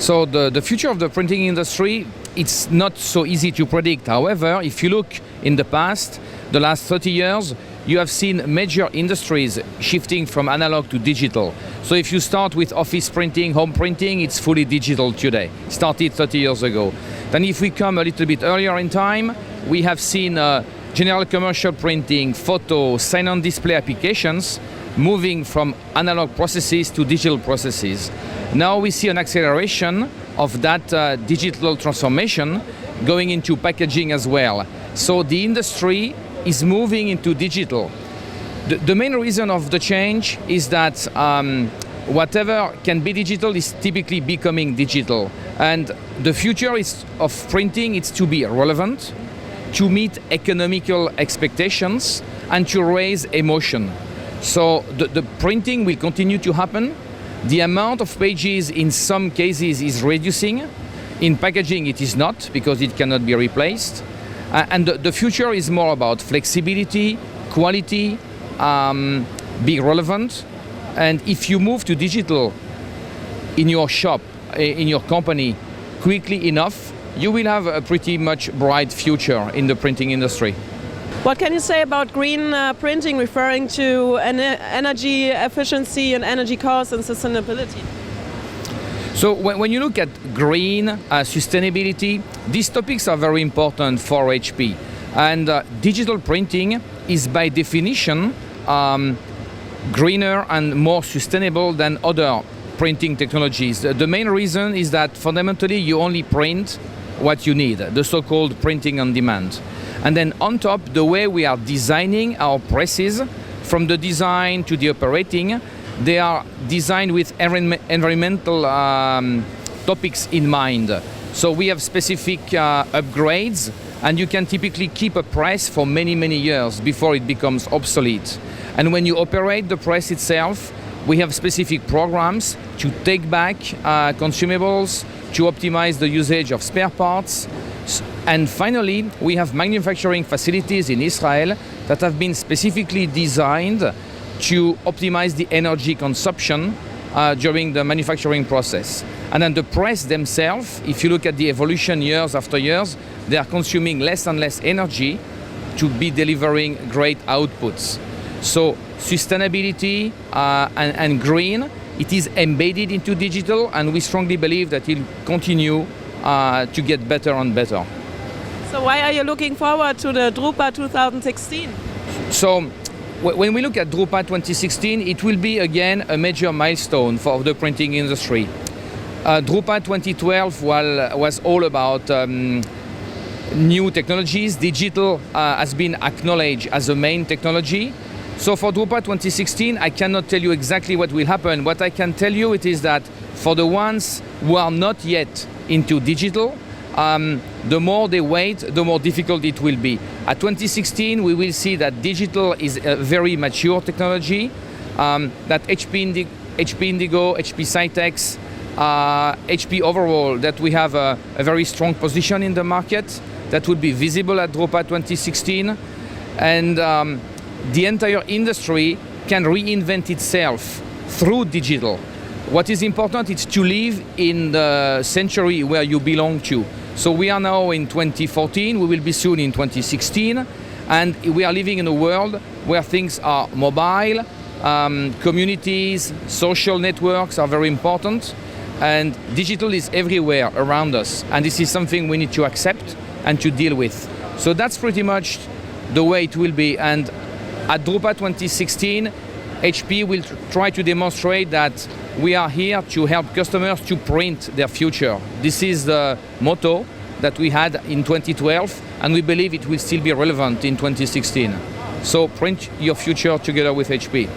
So the future of the printing industry, it's not so easy to predict. However, if you look in the past, the last 30 years, you have seen major industries shifting from analog to digital. So if you start with office printing, home printing, it's fully digital today. Started 30 years ago. Then if we come a little bit earlier in time, we have seen general commercial printing, photo, sign-on display applications moving from analog processes to digital processes. Now we see an acceleration of that digital transformation going into packaging as well. So the industry is moving into digital. The main reason of the change is that whatever can be digital is typically becoming digital. And the future of printing is to be relevant, to meet economical expectations, and to raise emotion. So the printing will continue to happen. The amount of pages in some cases is reducing. In packaging it is not, because it cannot be replaced. And the future is more about flexibility, quality, being relevant. And if you move to digital in your shop, in your company, quickly enough, you will have a pretty much bright future in the printing industry. What can you say about green printing, referring to energy efficiency and energy costs and sustainability? So when you look at green sustainability, these topics are very important for HP. And digital printing is by definition greener and more sustainable than other printing technologies. The main reason is that fundamentally you only print what you need, the so-called printing on demand. And then on top, the way we are designing our presses, from the design to the operating, they are designed with environmental topics in mind. So we have specific upgrades, and you can typically keep a press for many, many years before it becomes obsolete. And when you operate the press itself, we have specific programs to take back consumables, to optimize the usage of spare parts. And finally, we have manufacturing facilities in Israel that have been specifically designed to optimize the energy consumption during the manufacturing process. And then the press themselves, if you look at the evolution years after years, they are consuming less and less energy to be delivering great outputs. So sustainability and green, it is embedded into digital, and we strongly believe that it will continue to get better and better. So why are you looking forward to the Drupa 2016? So when we look at Drupa 2016, it will be again a major milestone for the printing industry. Drupa 2012 was all about new technologies. Digital has been acknowledged as a main technology. So for Drupa 2016, I cannot tell you exactly what will happen. What I can tell you it is that for the ones who are not yet into digital, the more they wait, the more difficult it will be. At 2016, we will see that digital is a very mature technology, that HP Indigo, HP Cytex, HP overall, that we have a very strong position in the market that will be visible at Drupa 2016. And the entire industry can reinvent itself through digital. What is important is to live in the century where you belong to. So we are now in 2014, we will be soon in 2016, and we are living in a world where things are mobile, communities, social networks are very important, and digital is everywhere around us, and this is something we need to accept and to deal with. So that's pretty much the way it will be, and at Drupa 2016, HP will try to demonstrate that we are here to help customers to print their future. This is the motto that we had in 2012, and we believe it will still be relevant in 2016. So print your future together with HP.